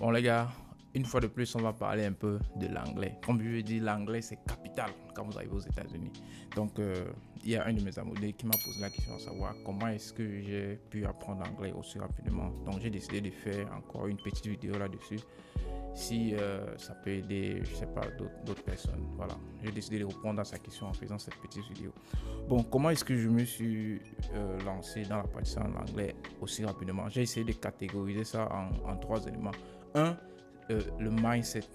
Bon les gars, une fois de plus, on va parler un peu de l'anglais. Comme je l'ai dit, l'anglais c'est capital quand vous arrivez aux États-Unis. Donc, il y a un de mes amoureux qui m'a posé la question de savoir comment est-ce que j'ai pu apprendre l'anglais aussi rapidement. Donc, j'ai décidé de faire encore une petite vidéo là-dessus. Si ça peut aider, je sais pas, d'autres personnes. Voilà, j'ai décidé de répondre à sa question en faisant cette petite vidéo. Bon, comment est-ce que je me suis lancé dans l'apprentissage de l'anglais aussi rapidement? J'ai essayé de catégoriser ça en trois éléments. Un, le mindset.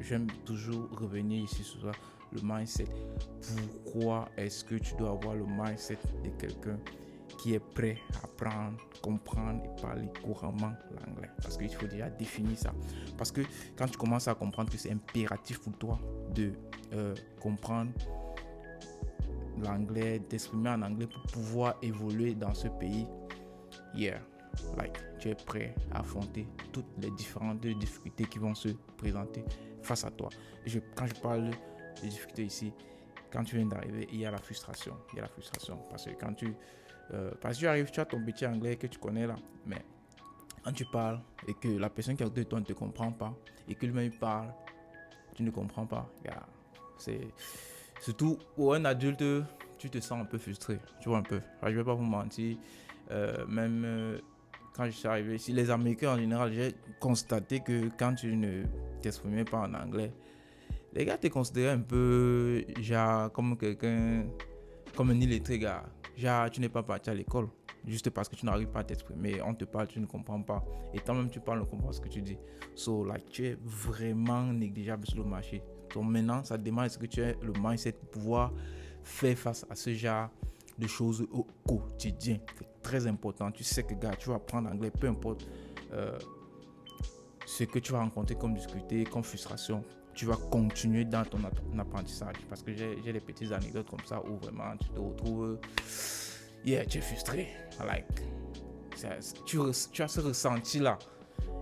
J'aime toujours revenir ici sur ça. Le mindset. Pourquoi est-ce que tu dois avoir le mindset de quelqu'un qui est prêt à apprendre, comprendre et parler couramment l'anglais? Parce qu'il faut déjà définir ça. Parce que quand tu commences à comprendre que c'est impératif pour toi de comprendre l'anglais, d'exprimer en anglais pour pouvoir évoluer dans ce pays, tu es prêt à affronter toutes les différentes difficultés qui vont se présenter face à toi. Quand je parle de difficultés ici, quand tu viens d'arriver, il y a la frustration. Parce que quand tu arrives, tu as ton petit anglais que tu connais là, mais quand tu parles et que la personne qui est autour de toi ne te comprend pas et que lui-même parle, tu ne comprends pas. C'est surtout pour un adulte, tu te sens un peu frustré, tu vois un peu. Je ne vais pas vous mentir, quand je suis arrivé ici, les Américains en général, j'ai constaté que quand tu ne t'exprimais pas en anglais, les gars te considéraient un peu genre comme quelqu'un, comme un illettré gars. Genre tu n'es pas parti à l'école juste parce que tu n'arrives pas à t'exprimer. On te parle, tu ne comprends pas. Et quand même tu parles, on comprend ce que tu dis. Tu es vraiment négligeable sur le marché. Donc maintenant, ça demande est-ce que tu as le mindset pour pouvoir faire face à ce genre de choses au quotidien. C'est très important. Tu sais que gars, tu vas apprendre l'anglais, peu importe ce que tu vas rencontrer comme difficulté, comme frustration, tu vas continuer dans ton apprentissage. Parce que j'ai des petites anecdotes comme ça où vraiment tu te retrouves, tu es frustré. Tu as ce ressenti-là,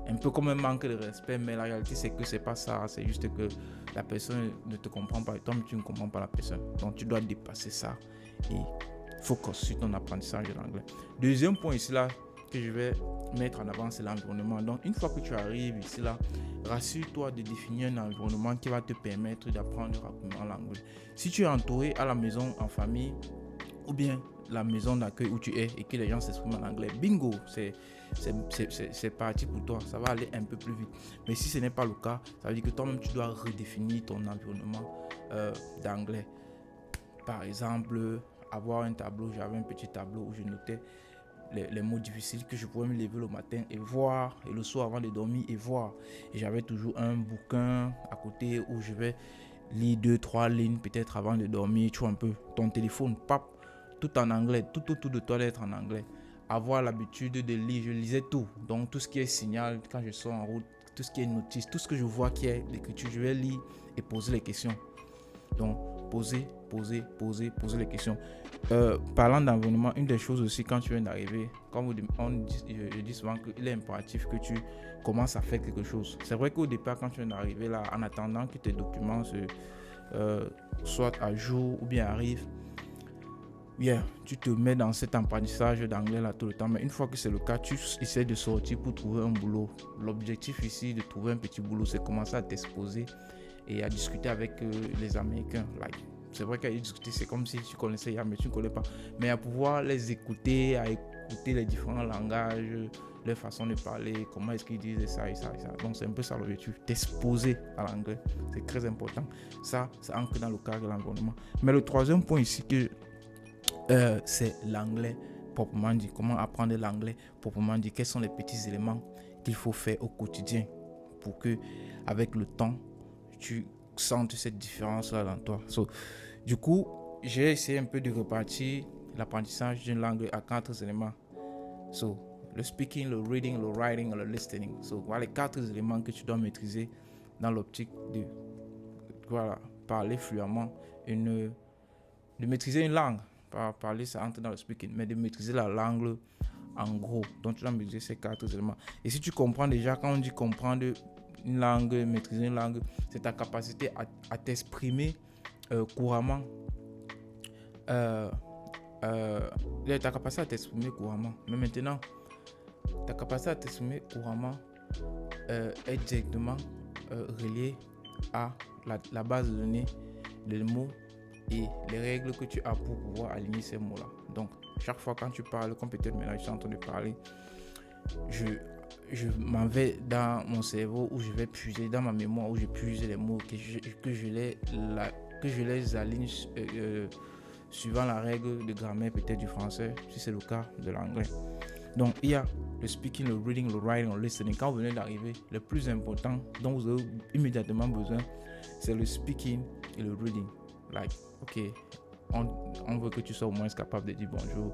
un peu comme un manque de respect, mais la réalité c'est que c'est pas ça. C'est juste que la personne ne te comprend pas et toi tu ne comprends pas la personne. Donc tu dois dépasser ça et focus sur ton apprentissage de l'anglais. Deuxième point ici là que je vais mettre en avant, c'est l'environnement. Donc une fois que tu arrives ici là, rassure-toi de définir un environnement qui va te permettre d'apprendre rapidement l'anglais. Si tu es entouré à la maison, en famille, ou bien la maison d'accueil où tu es et que les gens s'expriment en anglais, bingo, c'est parti pour toi, ça va aller un peu plus vite. Mais si ce n'est pas le cas, ça veut dire que toi-même tu dois redéfinir ton environnement d'anglais. Par exemple, avoir un tableau, j'avais un petit tableau où je notais les mots difficiles que je pouvais me lever le matin et voir, et le soir avant de dormir et voir. Et j'avais toujours un bouquin à côté où je vais lire 2-3 lignes peut-être avant de dormir. Tu vois un peu ton téléphone, tout en anglais, tout autour de toi d'être en anglais. Avoir l'habitude de lire, je lisais tout. Donc tout ce qui est signal quand je sors en route, tout ce qui est notice, tout ce que je vois qui est l'écriture, je vais lire et poser les questions. Donc poser les questions. Parlant d'environnement, une des choses aussi quand tu viens d'arriver, comme je dis souvent qu'il est impératif que tu commences à faire quelque chose. C'est vrai qu'au départ, quand tu viens d'arriver là, en attendant que tes documents soient à jour ou bien arrivent, tu te mets dans cet apprentissage d'anglais là tout le temps. Mais une fois que c'est le cas, tu essaies de sortir pour trouver un boulot. L'objectif ici de trouver un petit boulot, c'est commencer à t'exposer et à discuter avec les Américains. C'est vrai qu'à discuter, c'est comme si tu connaissais, mais tu ne connais pas. Mais à pouvoir les écouter, à écouter les différents langages, leur façon de parler, comment est-ce qu'ils disent ça et ça et ça. Donc c'est un peu ça l'objectif, t'exposer à l'anglais. C'est très important. Ça ancre dans le cadre de l'environnement. Mais le troisième point ici, c'est l'anglais proprement dit. Comment apprendre l'anglais proprement dit. Quels sont les petits éléments qu'il faut faire au quotidien pour que, avec le temps, tu sentes cette différence-là dans toi. Du coup, j'ai essayé un peu de repartir l'apprentissage d'une langue à 4 éléments. Le speaking, le reading, le writing et le listening. Voilà les 4 éléments que tu dois maîtriser dans l'optique de parler fluemment, de maîtriser une langue. Pas parler, ça entre dans le speaking, mais de maîtriser la langue en gros. Donc, tu dois maîtriser ces 4 éléments. Et si tu comprends déjà, quand on dit comprendre une langue, maîtriser une langue, c'est ta capacité à t'exprimer couramment. Ta capacité à t'exprimer couramment. Mais maintenant, ta capacité à t'exprimer couramment est directement relié à la base de données, les mots et les règles que tu as pour pouvoir aligner ces mots-là. Donc, chaque fois quand tu parles, comme peut-être maintenant je suis en train de parler, je m'en vais dans mon cerveau où je vais puiser, dans ma mémoire où je puise les mots, que je les aligne suivant la règle de grammaire peut-être du français, si c'est le cas de l'anglais. Donc, il y a le speaking, le reading, le writing, le listening. Quand vous venez d'arriver, le plus important dont vous avez immédiatement besoin, c'est le speaking et le reading. Like, ok, on veut que tu sois au moins capable de dire bonjour,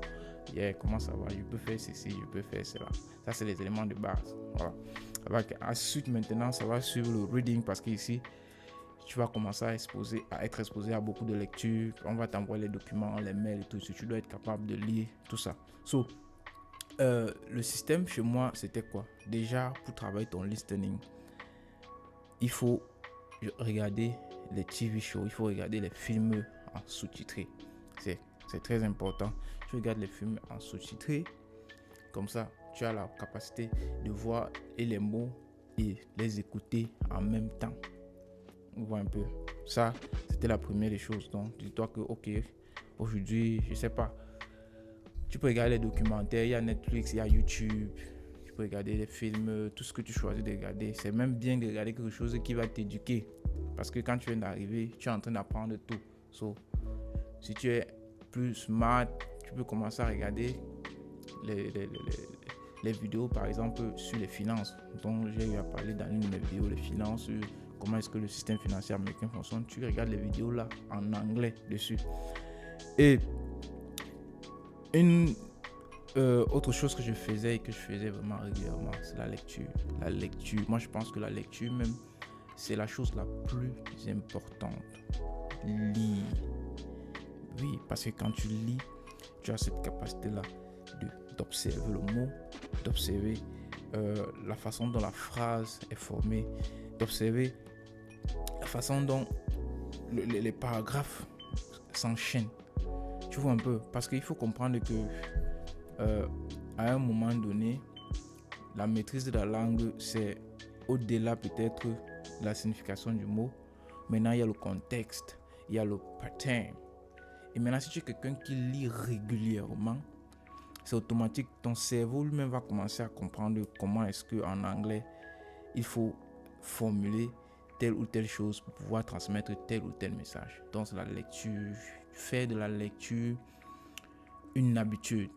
comment ça va, je peux faire ceci, je peux faire cela. Ça, c'est les éléments de base. Voilà. Ensuite, maintenant, ça va suivre le reading parce qu'ici, tu vas commencer à être exposé à beaucoup de lectures. On va t'envoyer les documents, les mails et tout. Tu dois être capable de lire tout ça. Le système chez moi, c'était quoi? Déjà, pour travailler ton listening, il faut regarder les TV shows, il faut regarder les films en sous-titré. C'est très important. Tu regardes les films en sous-titré, comme ça, tu as la capacité de voir et les mots et les écouter en même temps. On voit un peu. Ça, c'était la première des choses. Donc, dis-toi que, ok, aujourd'hui, je sais pas, tu peux regarder les documentaires, il y a Netflix, il y a YouTube, tu peux regarder les films, tout ce que tu choisis de regarder. C'est même bien de regarder quelque chose qui va t'éduquer. Parce que quand tu viens d'arriver, tu es en train d'apprendre tout. Si tu es plus smart, tu peux commencer à regarder les vidéos, par exemple, sur les finances, dont j'ai eu à parler dans une de mes vidéos, les finances, comment est-ce que le système financier américain fonctionne. Tu regardes les vidéos là en anglais dessus. Et une autre chose que je faisais et que je faisais vraiment régulièrement, c'est la lecture. La lecture, moi je pense que la lecture même, c'est la chose la plus importante. Lire. Oui, parce que quand tu lis, tu as cette capacité-là d'observer le mot, d'observer la façon dont la phrase est formée, d'observer la façon dont les paragraphes s'enchaînent. Tu vois un peu, parce qu'il faut comprendre que à un moment donné, la maîtrise de la langue, c'est au-delà peut-être de la signification du mot. Maintenant, il y a le contexte, il y a le pattern. Et maintenant, si tu es quelqu'un qui lit régulièrement, c'est automatique. Ton cerveau lui-même va commencer à comprendre comment est-ce qu'en anglais, il faut formuler telle ou telle chose pour pouvoir transmettre tel ou tel message. Donc, c'est la lecture. Faire de la lecture une habitude.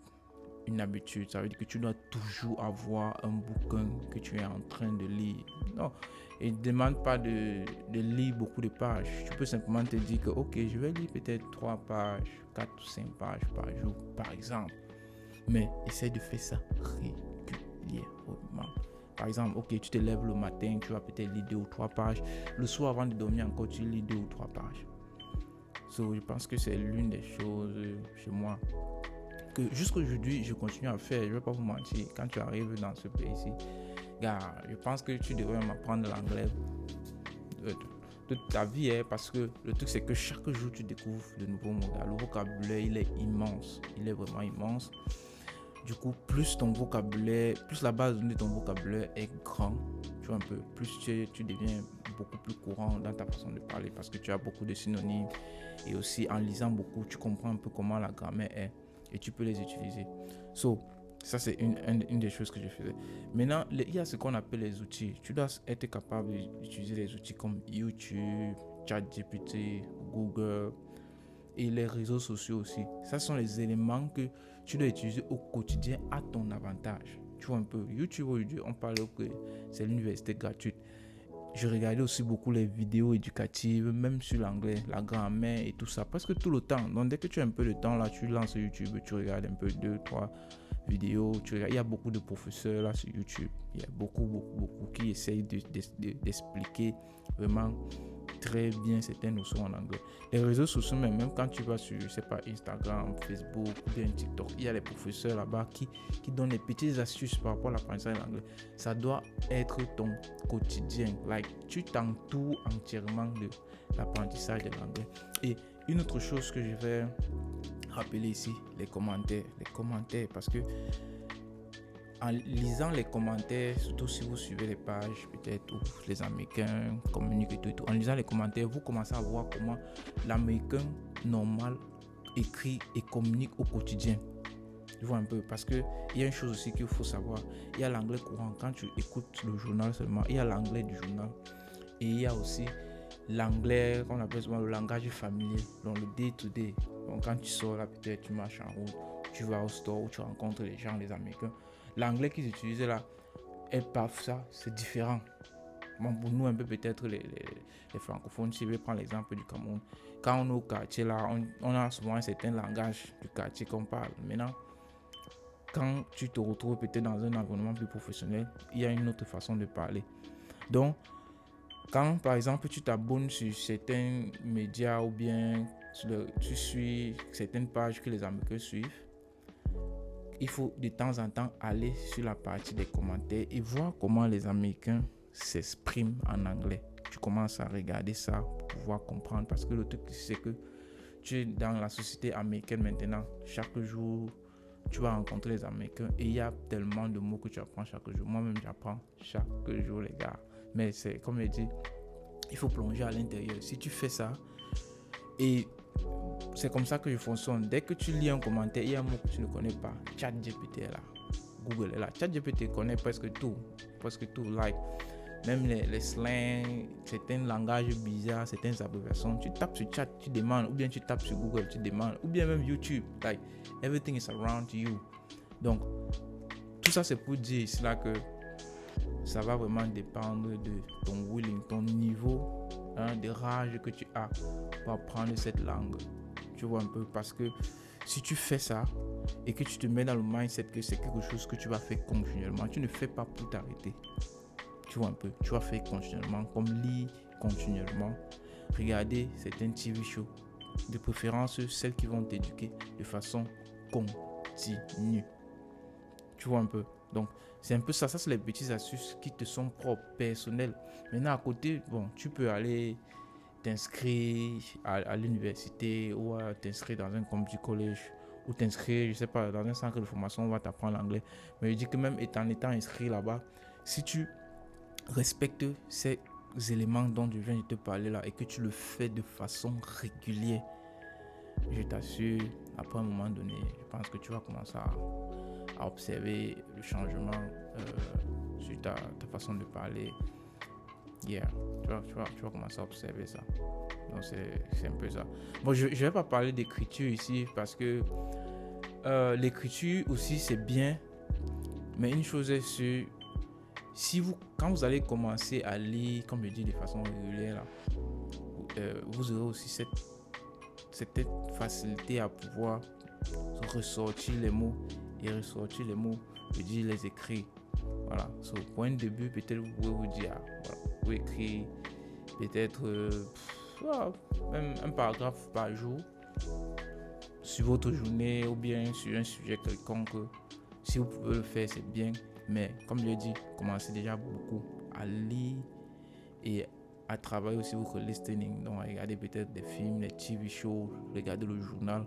Une habitude, ça veut dire que tu dois toujours avoir un bouquin que tu es en train de lire. Non, il ne demande pas de lire beaucoup de pages. Tu peux simplement te dire que ok, je vais lire peut-être 3 pages, 4 ou 5 pages par jour, par exemple. Mais essaie de faire ça régulièrement. Par exemple, ok, tu te lèves le matin, tu vas peut-être lire 2 ou 3 pages. Le soir, avant de dormir encore, tu lis 2 ou 3 pages. Je pense que c'est l'une des choses chez moi que jusqu'aujourd'hui, je continue à faire. Je ne vais pas vous mentir. Quand tu arrives dans ce pays-ci, gars, je pense que tu devrais m'apprendre l'anglais de ta vie, parce que le truc, c'est que chaque jour, tu découvres de nouveaux mots. Le vocabulaire, il est immense. Il est vraiment immense. Du coup, plus ton vocabulaire, plus la base de ton vocabulaire est grand, tu vois un peu, plus tu deviens beaucoup plus courant dans ta façon de parler parce que tu as beaucoup de synonymes et aussi en lisant beaucoup, tu comprends un peu comment la grammaire est et tu peux les utiliser. Ça c'est une des choses que je faisais. Maintenant, il y a ce qu'on appelle les outils. Tu dois être capable d'utiliser les outils comme YouTube, ChatGPT, Google et les réseaux sociaux aussi. Ça sont les éléments que tu dois utiliser au quotidien à ton avantage. Tu vois un peu, YouTube aujourd'hui, on parle que c'est l'université gratuite. Je regardais aussi beaucoup les vidéos éducatives, même sur l'anglais, la grammaire et tout ça, presque tout le temps. Donc dès que tu as un peu de temps là, tu lances YouTube, tu regardes un peu 2, 3 vidéos. Il y a beaucoup de professeurs là sur YouTube. Il y a beaucoup qui essayent d'expliquer vraiment très bien certaines notions en anglais. Les réseaux sociaux, même quand tu vas sur, je sais pas, Instagram, Facebook ou bien TikTok, il y a les professeurs là-bas qui donnent des petites astuces par rapport à l'apprentissage de l'anglais. Ça doit être ton quotidien. Tu t'entoures entièrement de l'apprentissage de l'anglais. Et une autre chose que je vais rappeler ici, les commentaires, parce que en lisant les commentaires, surtout si vous suivez les pages, peut-être où les Américains communiquent et tout, en lisant les commentaires, vous commencez à voir comment l'Américain normal écrit et communique au quotidien. Tu vois un peu, parce qu'il y a une chose aussi qu'il faut savoir. Il y a l'anglais courant, quand tu écoutes le journal seulement, il y a l'anglais du journal. Et il y a aussi l'anglais, qu'on appelle souvent le langage familier, donc le day-to-day. Donc quand tu sors là, peut-être tu marches en route, tu vas au store où tu rencontres les gens, les Américains. L'anglais qu'ils utilisaient là, et parfois ça, c'est différent. Bon, pour nous, un peu peut-être les francophones, si je vais prendre l'exemple du Cameroun, quand on est au quartier là, on a souvent un certain langage du quartier qu'on parle. Maintenant, quand tu te retrouves peut-être dans un environnement plus professionnel, il y a une autre façon de parler. Donc, quand par exemple tu t'abonnes sur certains médias ou bien tu suis certaines pages que les Américains suivent, il faut de temps en temps aller sur la partie des commentaires et voir comment les Américains s'expriment en anglais. Tu commences à regarder ça pour pouvoir comprendre, parce que le truc c'est que tu es dans la société américaine maintenant. Chaque jour tu vas rencontrer les Américains et il y a tellement de mots que tu apprends chaque jour. Moi-même j'apprends chaque jour les gars. Mais c'est comme je dis, il faut plonger à l'intérieur. Si tu fais ça, et c'est comme ça que je fonctionne. Dès que tu lis un commentaire, il y a un mot que tu ne connais pas, ChatGPT est là, Google est là. ChatGPT connaît presque tout, like même les slangs, certains langages bizarres, certaines abréviations. Tu tapes sur chat, tu demandes, ou bien tu tapes sur Google, tu demandes, ou bien même YouTube. Like everything is around you. Donc tout ça c'est pour dire ici là que ça va vraiment dépendre de ton willing, ton niveau de rage que tu as pour apprendre cette langue. Tu vois un peu, parce que si tu fais ça et que tu te mets dans le mindset que c'est quelque chose que tu vas faire continuellement, tu ne fais pas pour t'arrêter. Tu vois un peu, tu vas faire continuellement, comme lire continuellement, regarder certaines TV shows, de préférence celles qui vont t'éduquer de façon continue. Tu vois un peu. Donc c'est un peu ça, c'est les petites astuces qui te sont propres, personnelles. Maintenant à côté, bon, tu peux aller t'inscrire à l'université ou t'inscrire dans un community college ou t'inscrire, je sais pas, dans un centre de formation où on va t'apprendre l'anglais. Mais je dis que même en étant inscrit là-bas, si tu respectes ces éléments dont je viens de te parler là et que tu le fais de façon régulière, je t'assure, après un moment donné, je pense que tu vas commencer à observer le changement sur ta façon de parler. Tu vas commencer à observer ça. Donc c'est un peu ça. Bon, je vais pas parler d'écriture ici parce que l'écriture aussi c'est bien, mais une chose est sûre, quand vous allez commencer à lire, comme je dis, de façon régulière là, vous aurez aussi cette facilité à pouvoir ressortir les mots, je dis les écrire. Voilà, pour un début, peut-être vous pouvez vous dire, voilà, vous écrire peut-être même un paragraphe par jour sur votre journée ou bien sur un sujet quelconque. Si vous pouvez le faire, c'est bien, mais comme je l'ai dit, commencez déjà beaucoup à lire et à travailler aussi votre listening. Donc, regardez peut-être des films, des TV shows, regardez le journal.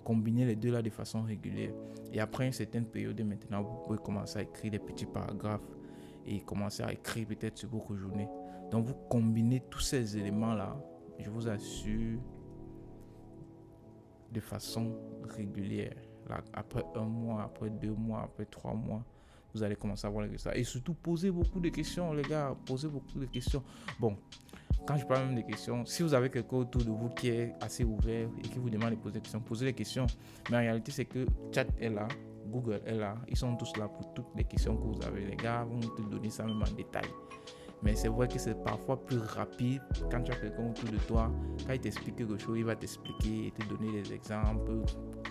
Combiner les deux là de façon régulière. Et après une certaine période maintenant, vous pouvez commencer à écrire des petits paragraphes et commencer à écrire peut-être sur votre journée. Donc vous combinez tous ces éléments là, je vous assure, de façon régulière. Là, après 1 mois, après 2 mois, après 3 mois, vous allez commencer à voir les résultats. Et surtout, posez beaucoup de questions, les gars. Posez beaucoup de questions. Bon, quand je parle même des questions, si vous avez quelqu'un autour de vous qui est assez ouvert et qui vous demande de poser des questions, posez les questions. Mais en réalité, c'est que Chat est là, Google est là. Ils sont tous là pour toutes les questions que vous avez. Les gars vont te donner ça même en détail. Mais c'est vrai que c'est parfois plus rapide quand tu as quelqu'un autour de toi. Quand il t'explique quelque chose, il va t'expliquer et te donner des exemples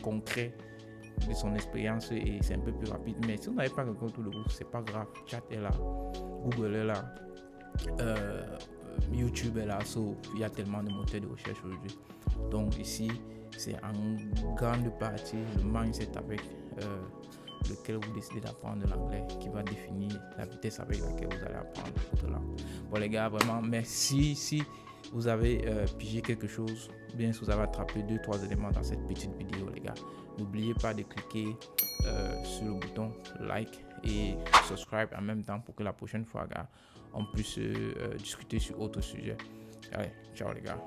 concrets de son expérience et c'est un peu plus rapide. Mais si vous n'avez pas quelqu'un autour de vous, c'est pas grave. Chat est là, Google est là, YouTube est là. Il y a tellement de moteurs de recherche aujourd'hui. Donc ici, c'est en grande partie le mindset avec lequel vous décidez d'apprendre l'anglais qui va définir la vitesse avec laquelle vous allez apprendre votre langue. Bon les gars, vraiment merci. Si vous avez pigé quelque chose, bien si vous avez attrapé 2-3 éléments dans cette petite vidéo les gars, n'oubliez pas de cliquer sur le bouton like et subscribe en même temps pour que la prochaine fois, gars, on puisse discuter sur autre sujet. Allez, ciao les gars.